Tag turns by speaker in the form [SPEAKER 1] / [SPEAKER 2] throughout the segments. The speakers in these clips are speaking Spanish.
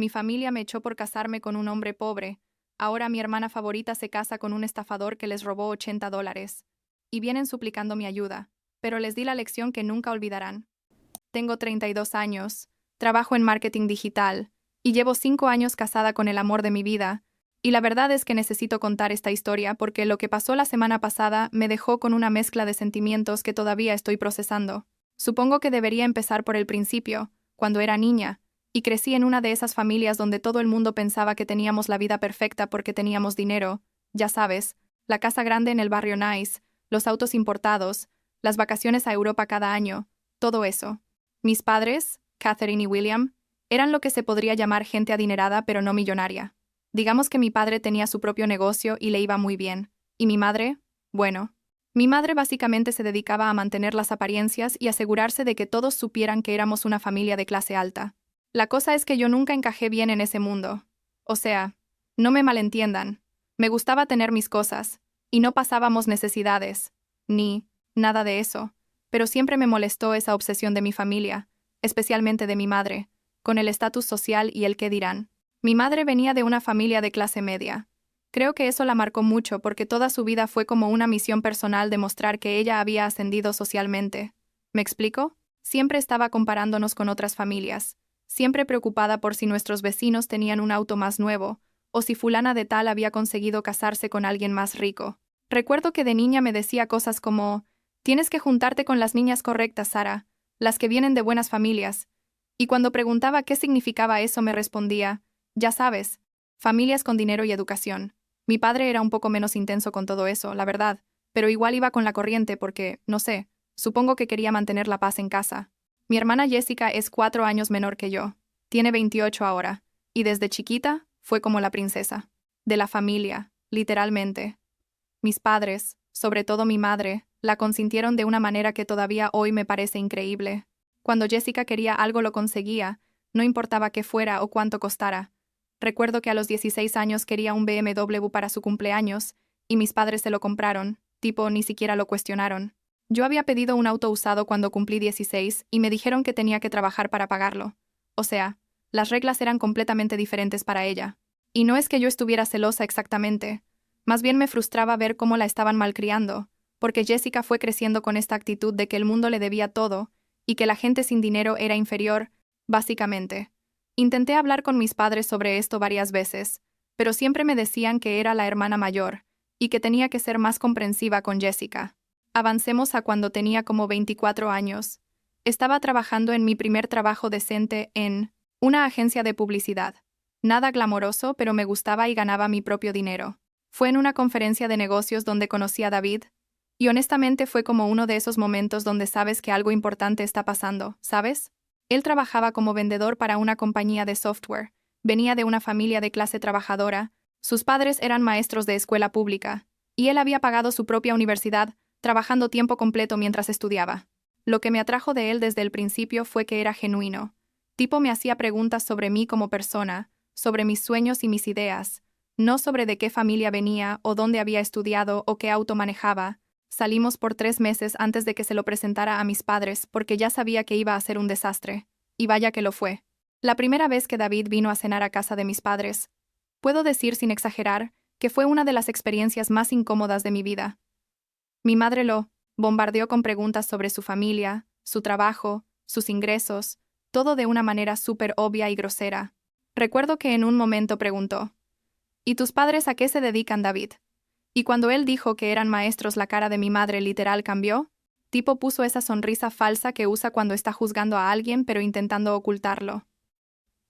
[SPEAKER 1] Mi familia me echó por casarme con un hombre pobre. Ahora mi hermana favorita se casa con un estafador que les robó $80. Y vienen suplicando mi ayuda, pero les di la lección que nunca olvidarán. Tengo 32 años, trabajo en marketing digital, y llevo 5 años casada con el amor de mi vida. Y la verdad es que necesito contar esta historia porque lo que pasó la semana pasada me dejó con una mezcla de sentimientos que todavía estoy procesando. Supongo que debería empezar por el principio, cuando era niña, y crecí en una de esas familias donde todo el mundo pensaba que teníamos la vida perfecta porque teníamos dinero, ya sabes, la casa grande en el barrio Nice, los autos importados, las vacaciones a Europa cada año, todo eso. Mis padres, Catherine y William, eran lo que se podría llamar gente adinerada pero no millonaria. Digamos que mi padre tenía su propio negocio y le iba muy bien. ¿Y mi madre? Bueno, mi madre básicamente se dedicaba a mantener las apariencias y asegurarse de que todos supieran que éramos una familia de clase alta. La cosa es que yo nunca encajé bien en ese mundo. O sea, no me malentiendan. Me gustaba tener mis cosas, y no pasábamos necesidades, ni nada de eso, pero siempre me molestó esa obsesión de mi familia, especialmente de mi madre, con el estatus social y el qué dirán. Mi madre venía de una familia de clase media. Creo que eso la marcó mucho porque toda su vida fue como una misión personal demostrar que ella había ascendido socialmente. ¿Me explico? Siempre estaba comparándonos con otras familias, siempre preocupada por si nuestros vecinos tenían un auto más nuevo, o si fulana de tal había conseguido casarse con alguien más rico. Recuerdo que de niña me decía cosas como: tienes que juntarte con las niñas correctas, Sara, las que vienen de buenas familias. Y cuando preguntaba qué significaba eso me respondía: ya sabes, familias con dinero y educación. Mi padre era un poco menos intenso con todo eso, la verdad, pero igual iba con la corriente porque, no sé, supongo que quería mantener la paz en casa. Mi hermana Jessica es 4 años menor que yo. Tiene 28 ahora, y desde chiquita fue como la princesa. De la familia, literalmente. Mis padres, sobre todo mi madre, la consintieron de una manera que todavía hoy me parece increíble. Cuando Jessica quería algo lo conseguía, no importaba qué fuera o cuánto costara. Recuerdo que a los 16 años quería un BMW para su cumpleaños, y mis padres se lo compraron, tipo ni siquiera lo cuestionaron. Yo había pedido un auto usado cuando cumplí 16 y me dijeron que tenía que trabajar para pagarlo. O sea, las reglas eran completamente diferentes para ella. Y no es que yo estuviera celosa exactamente. Más bien me frustraba ver cómo la estaban malcriando, porque Jessica fue creciendo con esta actitud de que el mundo le debía todo, y que la gente sin dinero era inferior, básicamente. Intenté hablar con mis padres sobre esto varias veces, pero siempre me decían que era la hermana mayor, y que tenía que ser más comprensiva con Jessica. Avancemos a cuando tenía como 24 años. Estaba trabajando en mi primer trabajo decente en una agencia de publicidad. Nada glamoroso, pero me gustaba y ganaba mi propio dinero. Fue en una conferencia de negocios donde conocí a David, y honestamente fue como uno de esos momentos donde sabes que algo importante está pasando, ¿sabes? Él trabajaba como vendedor para una compañía de software, venía de una familia de clase trabajadora, sus padres eran maestros de escuela pública, y él había pagado su propia universidad, trabajando tiempo completo mientras estudiaba. Lo que me atrajo de él desde el principio fue que era genuino. Tipo me hacía preguntas sobre mí como persona, sobre mis sueños y mis ideas, no sobre de qué familia venía o dónde había estudiado o qué auto manejaba. Salimos por 3 meses antes de que se lo presentara a mis padres porque ya sabía que iba a ser un desastre. Y vaya que lo fue. La primera vez que David vino a cenar a casa de mis padres, puedo decir sin exagerar que fue una de las experiencias más incómodas de mi vida. Mi madre lo bombardeó con preguntas sobre su familia, su trabajo, sus ingresos, todo de una manera súper obvia y grosera. Recuerdo que en un momento preguntó: ¿y tus padres a qué se dedican, David? Y cuando él dijo que eran maestros, la cara de mi madre literal cambió. Tipo puso esa sonrisa falsa que usa cuando está juzgando a alguien pero intentando ocultarlo.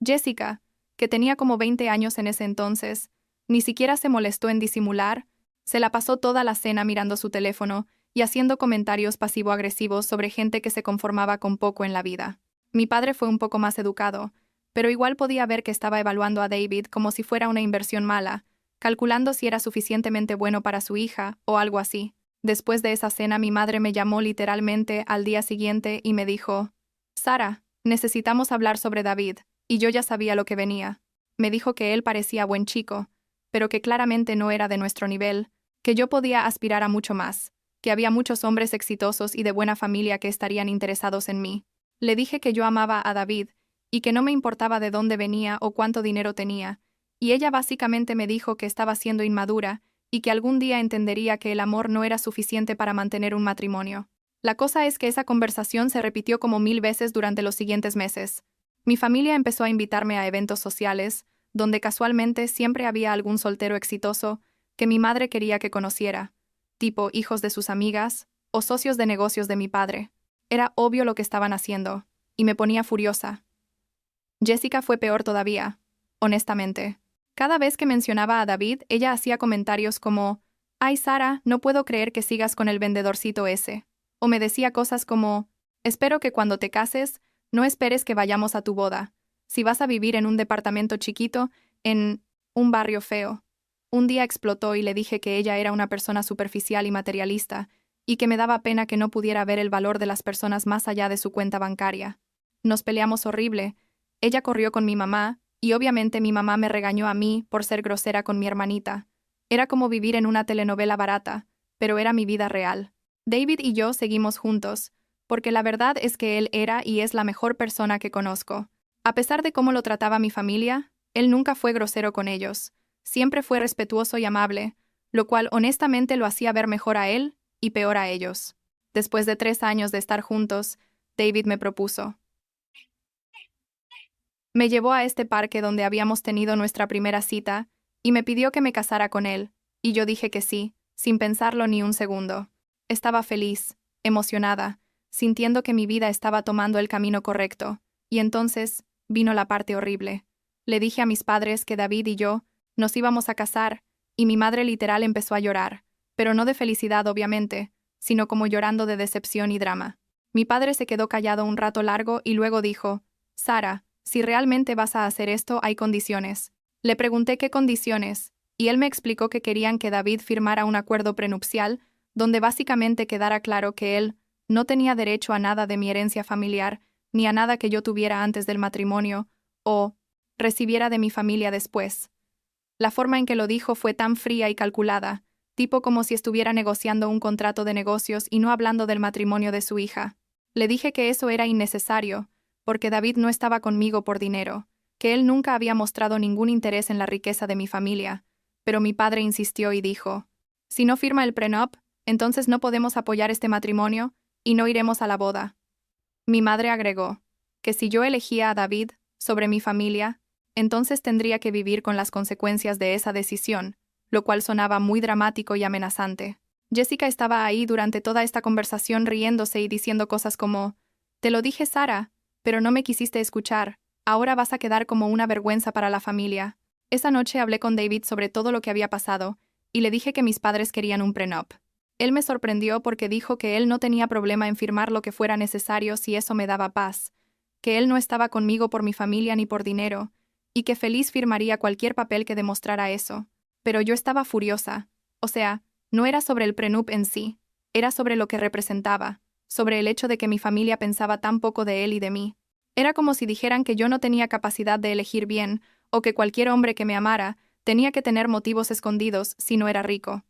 [SPEAKER 1] Jessica, que tenía como 20 años en ese entonces, ni siquiera se molestó en disimular, se la pasó toda la cena mirando su teléfono y haciendo comentarios pasivo-agresivos sobre gente que se conformaba con poco en la vida. Mi padre fue un poco más educado, pero igual podía ver que estaba evaluando a David como si fuera una inversión mala, calculando si era suficientemente bueno para su hija o algo así. Después de esa cena mi madre me llamó literalmente al día siguiente y me dijo: Sara, necesitamos hablar sobre David. Y yo ya sabía lo que venía. Me dijo que él parecía buen chico, pero que claramente no era de nuestro nivel, que yo podía aspirar a mucho más, que había muchos hombres exitosos y de buena familia que estarían interesados en mí. Le dije que yo amaba a David y que no me importaba de dónde venía o cuánto dinero tenía, y ella básicamente me dijo que estaba siendo inmadura y que algún día entendería que el amor no era suficiente para mantener un matrimonio. La cosa es que esa conversación se repitió como 1000 veces durante los siguientes meses. Mi familia empezó a invitarme a eventos sociales, donde casualmente siempre había algún soltero exitoso que mi madre quería que conociera, tipo hijos de sus amigas o socios de negocios de mi padre. Era obvio lo que estaban haciendo, y me ponía furiosa. Jessica fue peor todavía, honestamente. Cada vez que mencionaba a David, ella hacía comentarios como, «Ay, Sara, no puedo creer que sigas con el vendedorcito ese». O me decía cosas como, «Espero que cuando te cases, no esperes que vayamos a tu boda. Si vas a vivir en un departamento chiquito, en un barrio feo». Un día explotó y le dije que ella era una persona superficial y materialista, y que me daba pena que no pudiera ver el valor de las personas más allá de su cuenta bancaria. Nos peleamos horrible. Ella corrió con mi mamá, y obviamente mi mamá me regañó a mí por ser grosera con mi hermanita. Era como vivir en una telenovela barata, pero era mi vida real. David y yo seguimos juntos, porque la verdad es que él era y es la mejor persona que conozco. A pesar de cómo lo trataba mi familia, él nunca fue grosero con ellos. Siempre fue respetuoso y amable, lo cual honestamente lo hacía ver mejor a él y peor a ellos. Después de 3 años de estar juntos, David me propuso. Me llevó a este parque donde habíamos tenido nuestra primera cita y me pidió que me casara con él, y yo dije que sí, sin pensarlo ni un segundo. Estaba feliz, emocionada, sintiendo que mi vida estaba tomando el camino correcto, y entonces vino la parte horrible. Le dije a mis padres que David y yo nos íbamos a casar, y mi madre literal empezó a llorar, pero no de felicidad obviamente, sino como llorando de decepción y drama. Mi padre se quedó callado un rato largo y luego dijo, «Sara, si realmente vas a hacer esto, hay condiciones». Le pregunté qué condiciones, y él me explicó que querían que David firmara un acuerdo prenupcial, donde básicamente quedara claro que él no tenía derecho a nada de mi herencia familiar, ni a nada que yo tuviera antes del matrimonio, o recibiera de mi familia después. La forma en que lo dijo fue tan fría y calculada, tipo como si estuviera negociando un contrato de negocios y no hablando del matrimonio de su hija. Le dije que eso era innecesario, porque David no estaba conmigo por dinero, que él nunca había mostrado ningún interés en la riqueza de mi familia, pero mi padre insistió y dijo, «Si no firma el prenup, entonces no podemos apoyar este matrimonio y no iremos a la boda». Mi madre agregó, que si yo elegía a David sobre mi familia, entonces tendría que vivir con las consecuencias de esa decisión, lo cual sonaba muy dramático y amenazante. Jessica estaba ahí durante toda esta conversación riéndose y diciendo cosas como, «Te lo dije, Sara, pero no me quisiste escuchar, ahora vas a quedar como una vergüenza para la familia». Esa noche hablé con David sobre todo lo que había pasado, y le dije que mis padres querían un prenup. Él me sorprendió porque dijo que él no tenía problema en firmar lo que fuera necesario si eso me daba paz, que él no estaba conmigo por mi familia ni por dinero, y que feliz firmaría cualquier papel que demostrara eso. Pero yo estaba furiosa. O sea, no era sobre el prenup en sí, era sobre lo que representaba, sobre el hecho de que mi familia pensaba tan poco de él y de mí. Era como si dijeran que yo no tenía capacidad de elegir bien, o que cualquier hombre que me amara tenía que tener motivos escondidos si no era rico.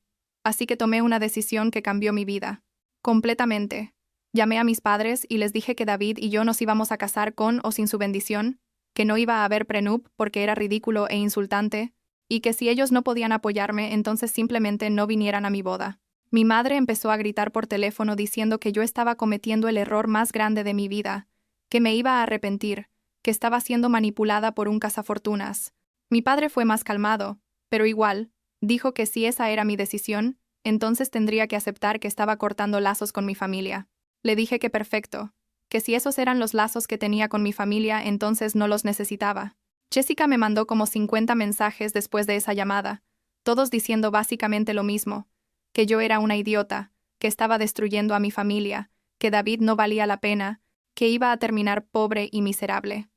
[SPEAKER 1] Así que tomé una decisión que cambió mi vida. Completamente. Llamé a mis padres y les dije que David y yo nos íbamos a casar con o sin su bendición, que no iba a haber prenup porque era ridículo e insultante, y que si ellos no podían apoyarme, entonces simplemente no vinieran a mi boda. Mi madre empezó a gritar por teléfono diciendo que yo estaba cometiendo el error más grande de mi vida, que me iba a arrepentir, que estaba siendo manipulada por un cazafortunas. Mi padre fue más calmado, pero igual, dijo que si esa era mi decisión, entonces tendría que aceptar que estaba cortando lazos con mi familia. Le dije que perfecto, que si esos eran los lazos que tenía con mi familia, entonces no los necesitaba. Jessica me mandó como 50 mensajes después de esa llamada, todos diciendo básicamente lo mismo, que yo era una idiota, que estaba destruyendo a mi familia, que David no valía la pena, que iba a terminar pobre y miserable.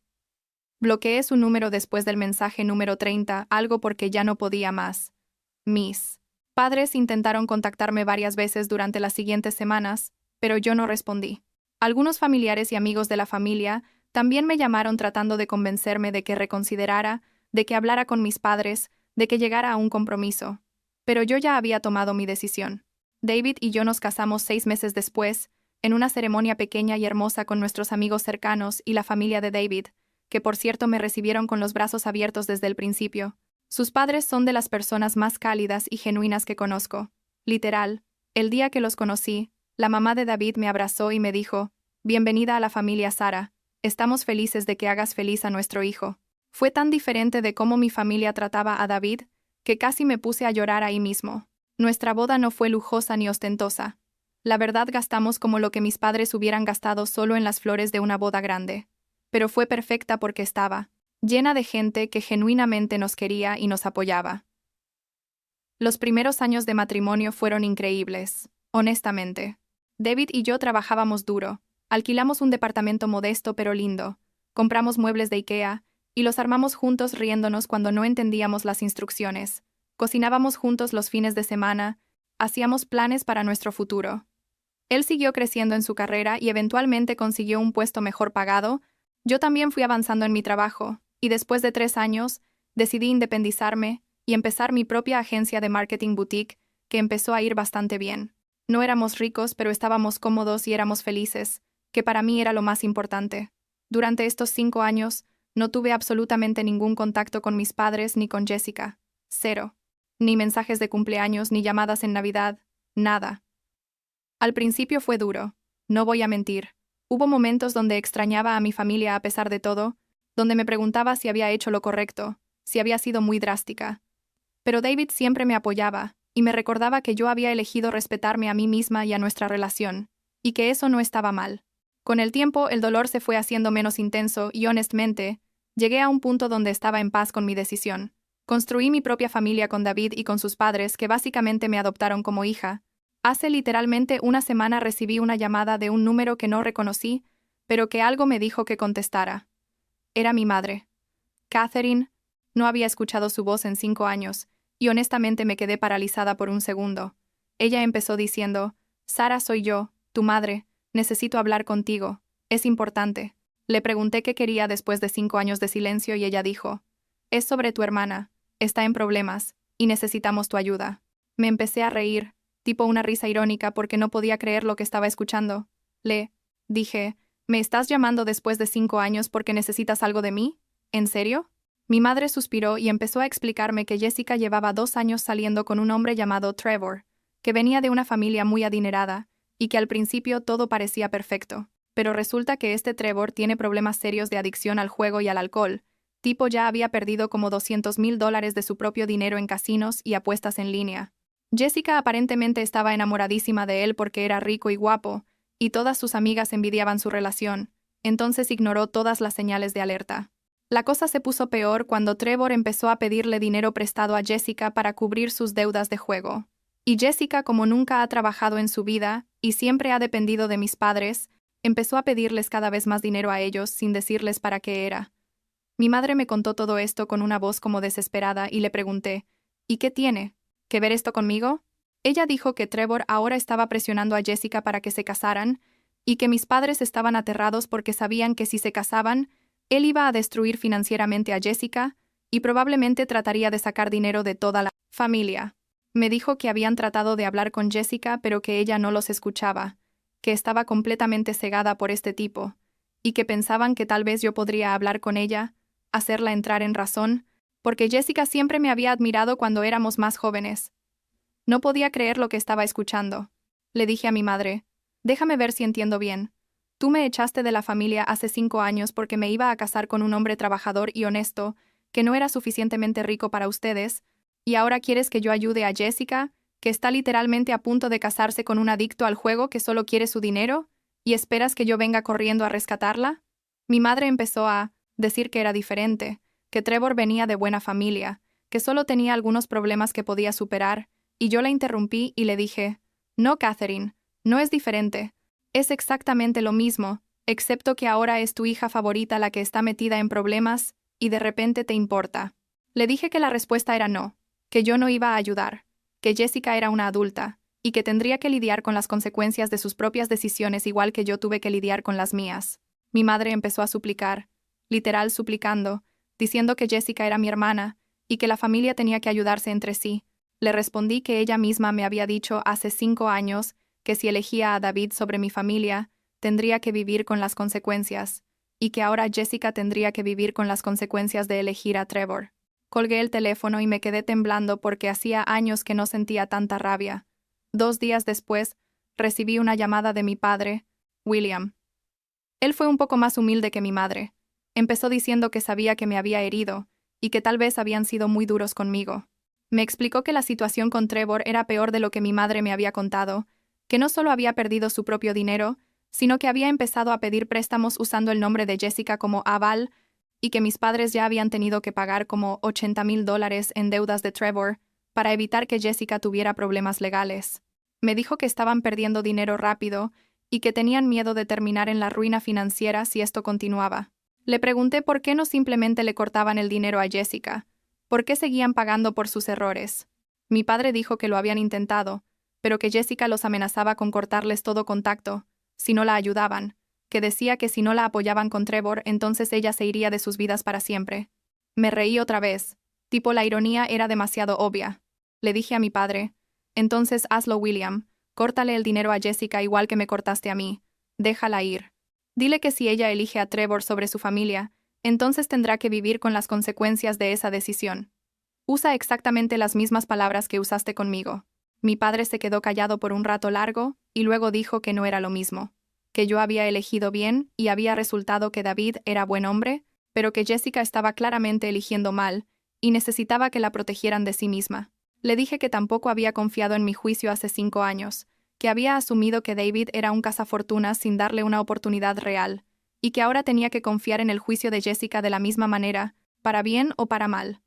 [SPEAKER 1] Bloqueé su número después del mensaje número 30, algo porque ya no podía más. Mis padres intentaron contactarme varias veces durante las siguientes semanas, pero yo no respondí. Algunos familiares y amigos de la familia también me llamaron tratando de convencerme de que reconsiderara, de que hablara con mis padres, de que llegara a un compromiso. Pero yo ya había tomado mi decisión. David y yo nos casamos 6 meses después, en una ceremonia pequeña y hermosa con nuestros amigos cercanos y la familia de David, que por cierto me recibieron con los brazos abiertos desde el principio. Sus padres son de las personas más cálidas y genuinas que conozco. Literal, el día que los conocí, la mamá de David me abrazó y me dijo: «Bienvenida a la familia Sara, estamos felices de que hagas feliz a nuestro hijo». Fue tan diferente de cómo mi familia trataba a David, que casi me puse a llorar ahí mismo. Nuestra boda no fue lujosa ni ostentosa. La verdad, gastamos como lo que mis padres hubieran gastado solo en las flores de una boda grande. Pero fue perfecta porque estaba llena de gente que genuinamente nos quería y nos apoyaba. Los primeros años de matrimonio fueron increíbles, honestamente. David y yo trabajábamos duro, alquilamos un departamento modesto pero lindo, compramos muebles de IKEA, y los armamos juntos riéndonos cuando no entendíamos las instrucciones. Cocinábamos juntos los fines de semana, hacíamos planes para nuestro futuro. Él siguió creciendo en su carrera y eventualmente consiguió un puesto mejor pagado. Yo también fui avanzando en mi trabajo, y después de 3 años, decidí independizarme y empezar mi propia agencia de marketing boutique, que empezó a ir bastante bien. No éramos ricos, pero estábamos cómodos y éramos felices, que para mí era lo más importante. Durante estos 5 años, no tuve absolutamente ningún contacto con mis padres ni con Jessica. 0. Ni mensajes de cumpleaños ni llamadas en Navidad. Nada. Al principio fue duro. No voy a mentir. Hubo momentos donde extrañaba a mi familia a pesar de todo, donde me preguntaba si había hecho lo correcto, si había sido muy drástica. Pero David siempre me apoyaba, y me recordaba que yo había elegido respetarme a mí misma y a nuestra relación, y que eso no estaba mal. Con el tiempo, el dolor se fue haciendo menos intenso y, honestamente, llegué a un punto donde estaba en paz con mi decisión. Construí mi propia familia con David y con sus padres, que básicamente me adoptaron como hija. Hace literalmente una semana recibí una llamada de un número que no reconocí, pero que algo me dijo que contestara. Era mi madre. Catherine. No había escuchado su voz en 5 años, y honestamente me quedé paralizada por un segundo. Ella empezó diciendo: «Sara, soy yo, tu madre, necesito hablar contigo, es importante». Le pregunté qué quería después de 5 años de silencio y ella dijo: «Es sobre tu hermana, está en problemas, y necesitamos tu ayuda». Me empecé a reír, tipo una risa irónica porque no podía creer lo que estaba escuchando. Le dije: «¿Me estás llamando después de 5 años porque necesitas algo de mí? ¿En serio?». Mi madre suspiró y empezó a explicarme que Jessica llevaba 2 años saliendo con un hombre llamado Trevor, que venía de una familia muy adinerada, y que al principio todo parecía perfecto. Pero resulta que este Trevor tiene problemas serios de adicción al juego y al alcohol. Tipo ya había perdido como $200,000 de su propio dinero en casinos y apuestas en línea. Jessica aparentemente estaba enamoradísima de él porque era rico y guapo, y todas sus amigas envidiaban su relación, entonces ignoró todas las señales de alerta. La cosa se puso peor cuando Trevor empezó a pedirle dinero prestado a Jessica para cubrir sus deudas de juego. Y Jessica, como nunca ha trabajado en su vida y siempre ha dependido de mis padres, empezó a pedirles cada vez más dinero a ellos sin decirles para qué era. Mi madre me contó todo esto con una voz como desesperada y le pregunté: «¿Y qué tiene que ver esto conmigo?». Ella dijo que Trevor ahora estaba presionando a Jessica para que se casaran y que mis padres estaban aterrados porque sabían que si se casaban, él iba a destruir financieramente a Jessica y probablemente trataría de sacar dinero de toda la familia. Me dijo que habían tratado de hablar con Jessica pero que ella no los escuchaba, que estaba completamente cegada por este tipo, y que pensaban que tal vez yo podría hablar con ella, hacerla entrar en razón, porque Jessica siempre me había admirado cuando éramos más jóvenes. No podía creer lo que estaba escuchando. Le dije a mi madre: «Déjame ver si entiendo bien. Tú me echaste de la familia hace 5 años porque me iba a casar con un hombre trabajador y honesto, que no era suficientemente rico para ustedes, y ahora quieres que yo ayude a Jessica, que está literalmente a punto de casarse con un adicto al juego que solo quiere su dinero, y esperas que yo venga corriendo a rescatarla». Mi madre empezó a decir que era diferente, que Trevor venía de buena familia, que solo tenía algunos problemas que podía superar, y yo la interrumpí y le dije: «No, Catherine, no es diferente. Es exactamente lo mismo, excepto que ahora es tu hija favorita la que está metida en problemas, y de repente te importa». Le dije que la respuesta era no, que yo no iba a ayudar, que Jessica era una adulta, y que tendría que lidiar con las consecuencias de sus propias decisiones igual que yo tuve que lidiar con las mías. Mi madre empezó a suplicar, literal suplicando, diciendo que Jessica era mi hermana, y que la familia tenía que ayudarse entre sí. Le respondí que ella misma me había dicho hace 5 años que si elegía a David sobre mi familia, tendría que vivir con las consecuencias, y que ahora Jessica tendría que vivir con las consecuencias de elegir a Trevor. Colgué el teléfono y me quedé temblando porque hacía años que no sentía tanta rabia. 2 días después, recibí una llamada de mi padre, William. Él fue un poco más humilde que mi madre. Empezó diciendo que sabía que me había herido y que tal vez habían sido muy duros conmigo. Me explicó que la situación con Trevor era peor de lo que mi madre me había contado, que no solo había perdido su propio dinero, sino que había empezado a pedir préstamos usando el nombre de Jessica como aval y que mis padres ya habían tenido que pagar como $80,000 en deudas de Trevor para evitar que Jessica tuviera problemas legales. Me dijo que estaban perdiendo dinero rápido y que tenían miedo de terminar en la ruina financiera si esto continuaba. Le pregunté por qué no simplemente le cortaban el dinero a Jessica, por qué seguían pagando por sus errores. Mi padre dijo que lo habían intentado, pero que Jessica los amenazaba con cortarles todo contacto, si no la ayudaban, que decía que si no la apoyaban con Trevor, entonces ella se iría de sus vidas para siempre. Me reí otra vez, tipo la ironía era demasiado obvia. Le dije a mi padre, entonces hazlo, William, córtale el dinero a Jessica igual que me cortaste a mí, déjala ir. Dile que si ella elige a Trevor sobre su familia, entonces tendrá que vivir con las consecuencias de esa decisión. Usa exactamente las mismas palabras que usaste conmigo. Mi padre se quedó callado por un rato largo y luego dijo que no era lo mismo, que yo había elegido bien y había resultado que David era buen hombre, pero que Jessica estaba claramente eligiendo mal y necesitaba que la protegieran de sí misma. Le dije que tampoco había confiado en mi juicio hace 5 años, que había asumido que David era un cazafortunas sin darle una oportunidad real, y que ahora tenía que confiar en el juicio de Jessica de la misma manera, para bien o para mal.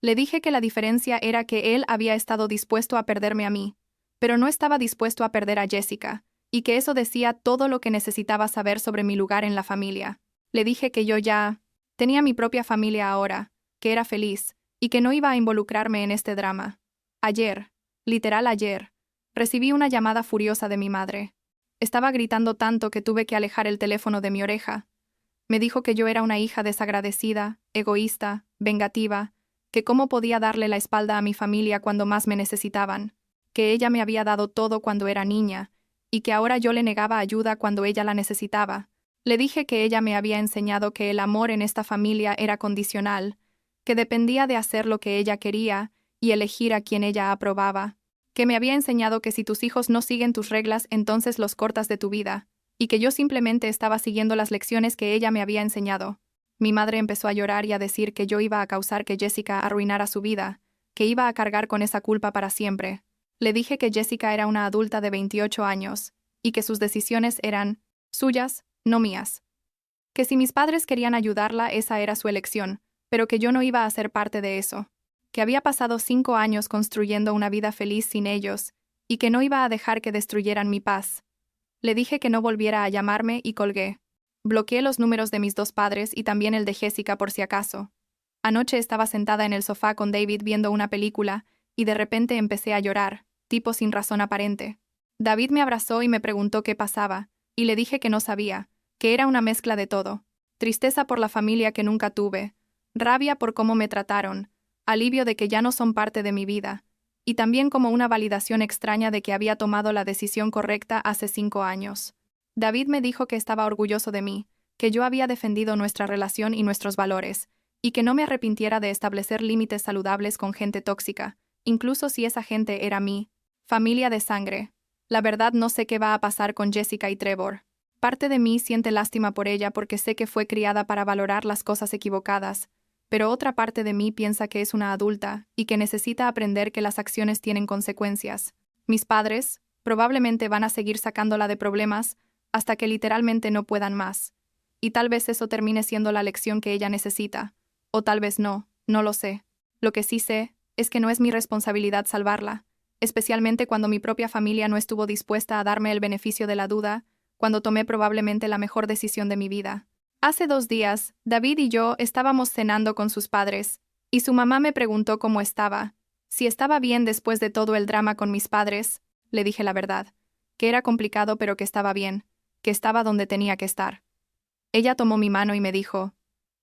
[SPEAKER 1] Le dije que la diferencia era que él había estado dispuesto a perderme a mí, pero no estaba dispuesto a perder a Jessica, y que eso decía todo lo que necesitaba saber sobre mi lugar en la familia. Le dije que yo ya tenía mi propia familia ahora, que era feliz, y que no iba a involucrarme en este drama. Ayer, literal ayer, recibí una llamada furiosa de mi madre. Estaba gritando tanto que tuve que alejar el teléfono de mi oreja. Me dijo que yo era una hija desagradecida, egoísta, vengativa, que cómo podía darle la espalda a mi familia cuando más me necesitaban, que ella me había dado todo cuando era niña, y que ahora yo le negaba ayuda cuando ella la necesitaba. Le dije que ella me había enseñado que el amor en esta familia era condicional, que dependía de hacer lo que ella quería y elegir a quien ella aprobaba, que me había enseñado que si tus hijos no siguen tus reglas, entonces los cortas de tu vida, y que yo simplemente estaba siguiendo las lecciones que ella me había enseñado. Mi madre empezó a llorar y a decir que yo iba a causar que Jessica arruinara su vida, que iba a cargar con esa culpa para siempre. Le dije que Jessica era una adulta de 28 años, y que sus decisiones eran suyas, no mías. Que si mis padres querían ayudarla, esa era su elección, pero que yo no iba a ser parte de eso. Que había pasado 5 años construyendo una vida feliz sin ellos, y que no iba a dejar que destruyeran mi paz. Le dije que no volviera a llamarme y colgué. Bloqueé los números de mis 2 padres y también el de Jessica por si acaso. Anoche estaba sentada en el sofá con David viendo una película, y de repente empecé a llorar, tipo sin razón aparente. David me abrazó y me preguntó qué pasaba, y le dije que no sabía, que era una mezcla de todo. Tristeza por la familia que nunca tuve, rabia por cómo me trataron, alivio de que ya no son parte de mi vida, y también como una validación extraña de que había tomado la decisión correcta hace 5 años. David me dijo que estaba orgulloso de mí, que yo había defendido nuestra relación y nuestros valores, y que no me arrepintiera de establecer límites saludables con gente tóxica, incluso si esa gente era mi familia de sangre. La verdad no sé qué va a pasar con Jessica y Trevor. Parte de mí siente lástima por ella porque sé que fue criada para valorar las cosas equivocadas, pero otra parte de mí piensa que es una adulta y que necesita aprender que las acciones tienen consecuencias. Mis padres probablemente van a seguir sacándola de problemas hasta que literalmente no puedan más. Y tal vez eso termine siendo la lección que ella necesita. O tal vez no, no lo sé. Lo que sí sé es que no es mi responsabilidad salvarla, especialmente cuando mi propia familia no estuvo dispuesta a darme el beneficio de la duda, cuando tomé probablemente la mejor decisión de mi vida. Hace 2 días, David y yo estábamos cenando con sus padres, y su mamá me preguntó cómo estaba, si estaba bien después de todo el drama con mis padres. Le dije la verdad, que era complicado pero que estaba bien, que estaba donde tenía que estar. Ella tomó mi mano y me dijo,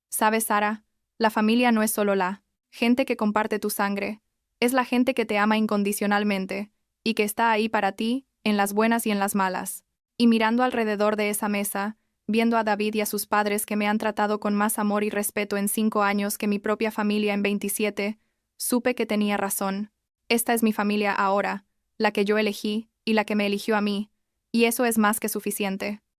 [SPEAKER 1] «¿Sabes, Sara? La familia no es solo la gente que comparte tu sangre, es la gente que te ama incondicionalmente, y que está ahí para ti, en las buenas y en las malas». Y mirando alrededor de esa mesa, Viendo a David y a sus padres que me han tratado con más amor y respeto en 5 años que mi propia familia en 27, supe que tenía razón. Esta es mi familia ahora, la que yo elegí y la que me eligió a mí, y eso es más que suficiente.